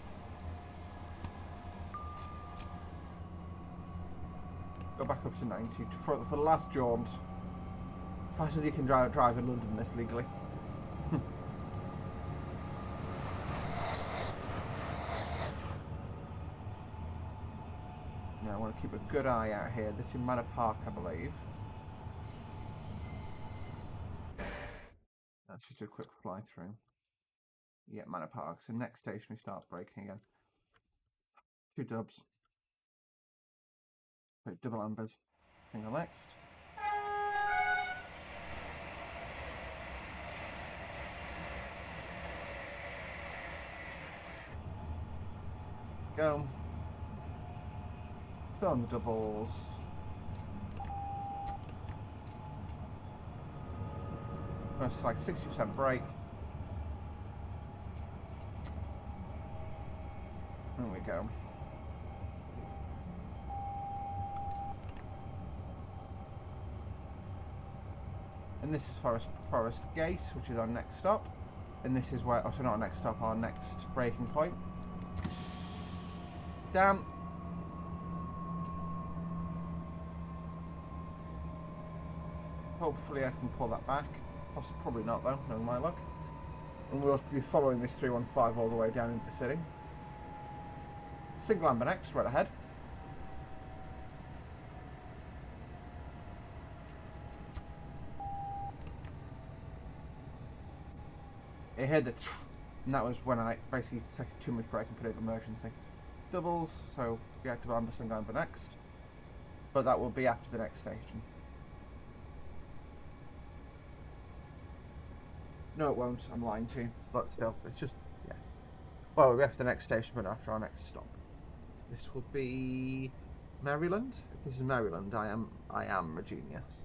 Go back up to 90 for the last jaunt. Fast as you can drive in London this legally. Now I want to keep a good eye out here. This is Manor Park, I believe. Let's just do a quick fly through. Yeah, Manor Park. So next station we start braking again. 2 dubs. Wait, double ambers. Single next. Go. Fill in the doubles. I'm going to select 60% brake. There we go. And this is Forest Gate, which is our next stop. And this is where, also not our next stop, our next braking point. Damn. Hopefully I can pull that back. Probably not though, knowing my luck. And we'll be following this 315 all the way down into the city. Single amber next, right ahead. It hit the and that was when I basically took too much brake and put it in emergency. Doubles, so we active amber, single amber next. But that will be after the next station. No, it won't. I'm lying to you. But still, it's just, yeah. Well, we have to the next station, but after our next stop. So this will be Maryland. If this is Maryland, I am a genius.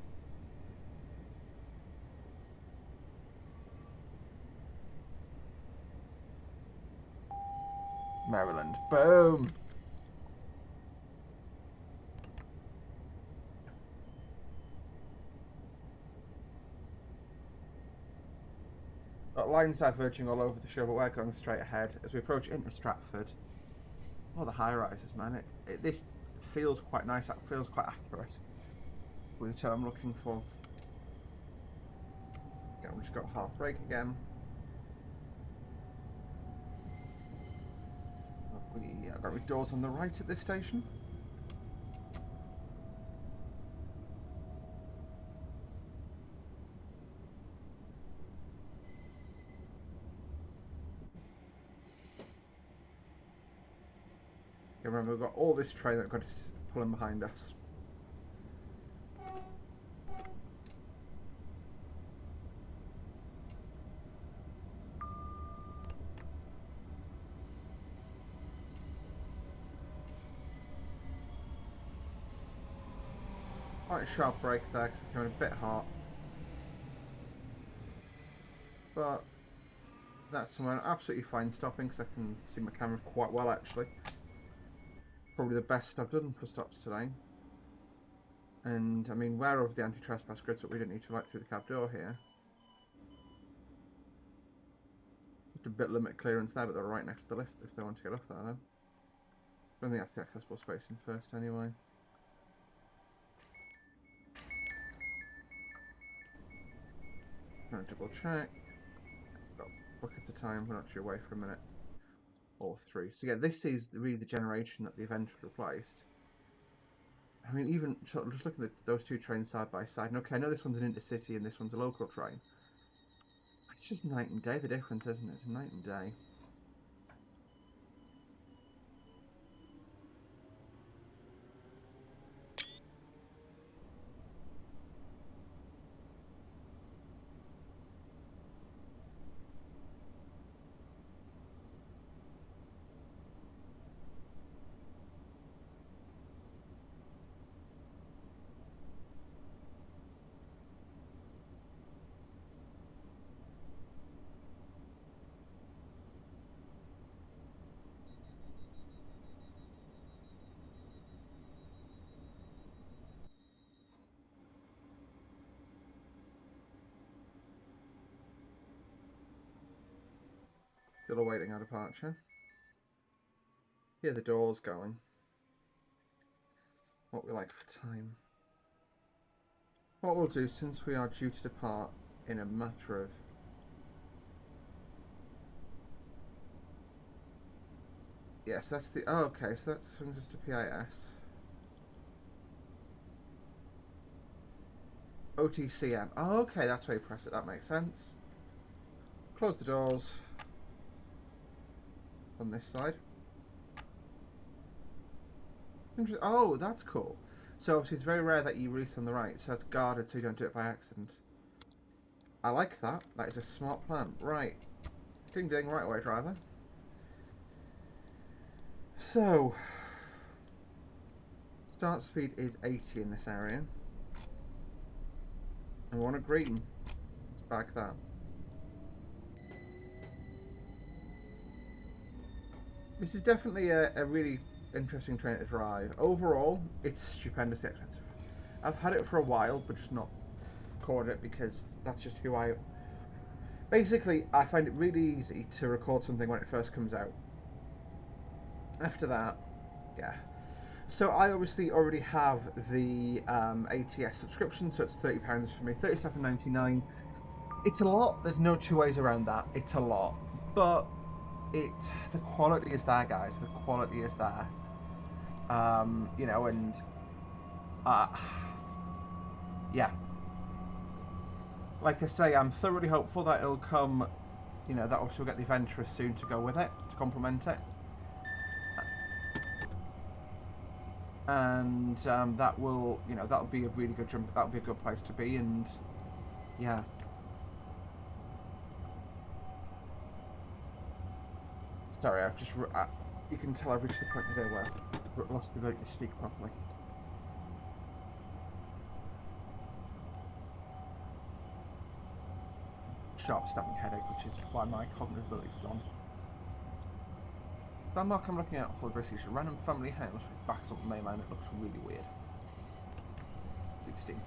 Maryland. Boom! Got lines diverging all over the show, but we're going straight ahead as we approach into Stratford. Oh, the high rises, man. This feels quite nice. That feels quite accurate with the term I'm looking for. Okay, we just got half brake again. We got our doors on the right at this station. Remember, we've got all this train that got us pulling behind us. Quite a sharp brake there because it came in a bit hot. But that's somewhere absolutely fine stopping because I can see my camera quite well actually. Probably the best I've done for stops today. And I mean, we're over the anti-trespass grid, so we don't need to light through the cab door here. Just a bit limited clearance there, but they're right next to the lift if they want to get off there though. I don't think that's the accessible space in first anyway. Gonna double check. Got buckets of time, we're actually away for a minute. Or 3. So yeah, this is really the generation that the event replaced. I mean, even just looking at those two trains side by side, and okay, I know this one's an intercity and this one's a local train. It's just night and day, the difference, isn't it? It's night and day. Still awaiting our departure. Here the door's going. What we like for time. What we'll do, since we are due to depart in a matter of... Yes, that's the... Oh, okay, so that swings us to PIS. OTCM. Oh, okay, that's where you press it, that makes sense. Close the doors on this side. Oh, that's cool. So obviously it's very rare that you release on the right, so it's guarded so you don't do it by accident. I like that. That is a smart plan. Right. Ding ding, right away, driver. So, start speed is 80 in this area. And we're on a green. Let's back that. This is definitely a really interesting train to drive. Overall, it's stupendously expensive. I've had it for a while, but just not recorded it because that's just who I... Basically, I find it really easy to record something when it first comes out. After that, yeah. So I obviously already have the ATS subscription, so it's £30 for me, £37.99. It's a lot. There's no two ways around that. It's a lot, but the quality is there, guys. The quality is there. You know, and yeah. Like I say, I'm thoroughly hopeful that it'll come. You know, that obviously we'll get the Adventurous soon to go with it to complement it. And that will, you know, that'll be a really good jump. That'll be a good place to be, and yeah. Sorry, I've just. You can tell I've reached the point in the day where I've lost the ability to speak properly. Sharp stabbing headache, which is why my cognitive ability's gone. Landmark I'm looking at for British, a random family house with backs up the mainland. It looks really weird. 16. You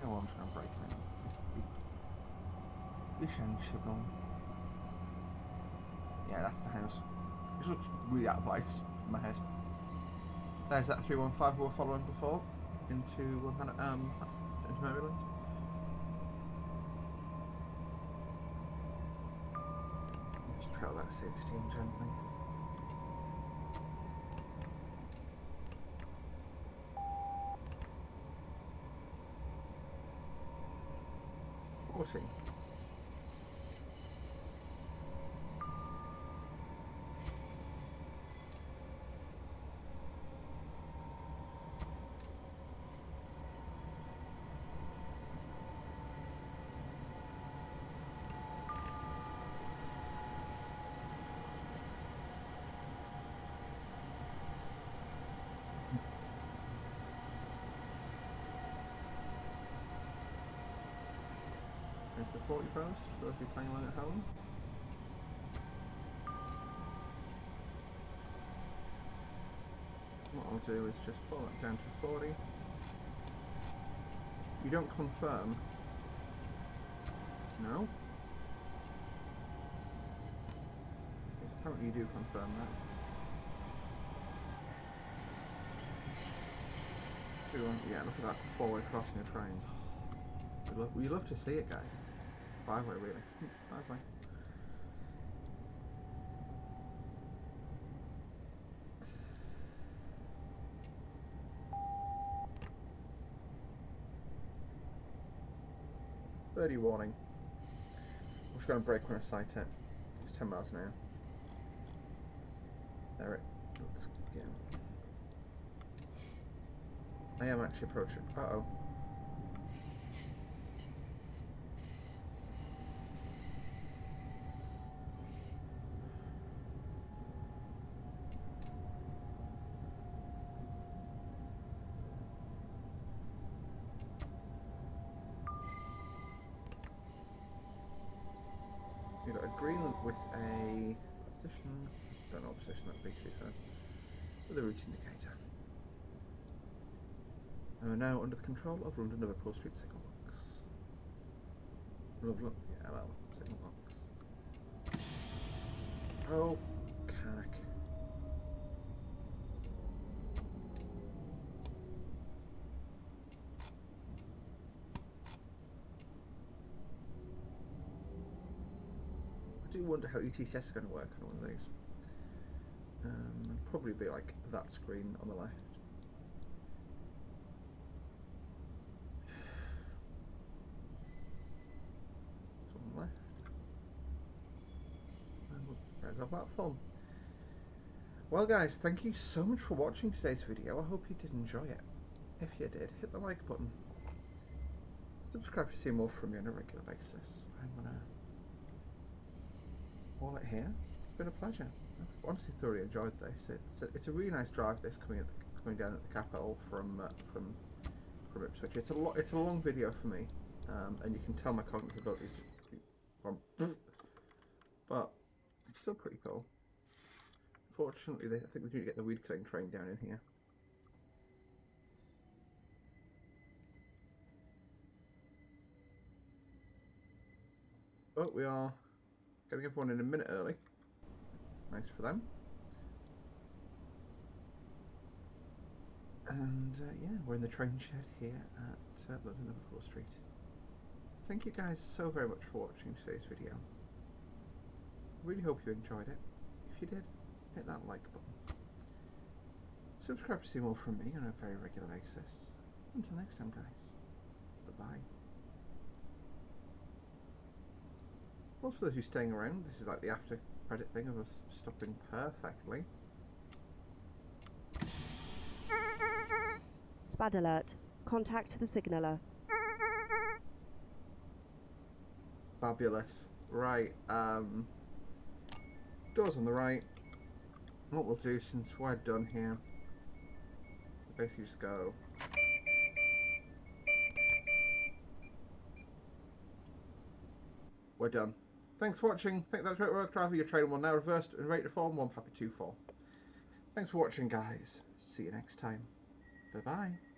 know what, I'm just going to break it now. Fish and Chibnall. Yeah, that's the house. It looks really out of place in my head. There's that 315 we were following before into Maryland. Just trail that 16 gently. Fourteen. There's the 40 post for those of you playing along at home. What I'll do is just pull that down to 40. You don't confirm. No? Yes, apparently you do confirm that. Yeah, look at that four-way crossing of trains. We love to see it, guys. Five-way, really. Five-way. "30 warning. I'm just going to brake when I sight it. It's 10 miles an hour. There it looks again. I am actually approaching. Uh-oh. You've got a green with a position. Don't know what position that'd be, to be fair. With a route indicator. And we're now under the control of London Liverpool Street signal box. Yeah, LL signal box. Oh, cack. I do wonder how ATS is going to work on one of these. Probably be like that screen on the left. On the left. And there's our platform. Well guys, thank you so much for watching today's video. I hope you did enjoy it. If you did, hit the like button. Subscribe to see more from me on a regular basis. I'm gonna call it here. It's been a pleasure. I've honestly thoroughly enjoyed this. It's a really nice drive. This coming down at the capital from Ipswich. It's a long video for me, and you can tell my cognitive abilities, but it's still pretty cool. Fortunately, I think they need to get the weed killing train down in here. But we are getting everyone in a minute early. Nice for them. And yeah, we're in the train shed here at London Liverpool Street. Thank you guys so very much for watching today's video. Really hope you enjoyed it. If you did, hit that like button. Subscribe to see more from me on a very regular basis. Until next time, guys. Bye-bye. Also, for those who are staying around, this is like the after credit thing of us stopping perfectly. SPAD alert. Contact the signaller. Fabulous. Right, Doors on the right. And what we'll do, since we're done here, we'll basically just go. We're done. Thanks for watching. Think that's great work. Driver, your train will now reversed and rate to form 1 Papa 2 4. Thanks for watching, guys. See you next time. Bye bye.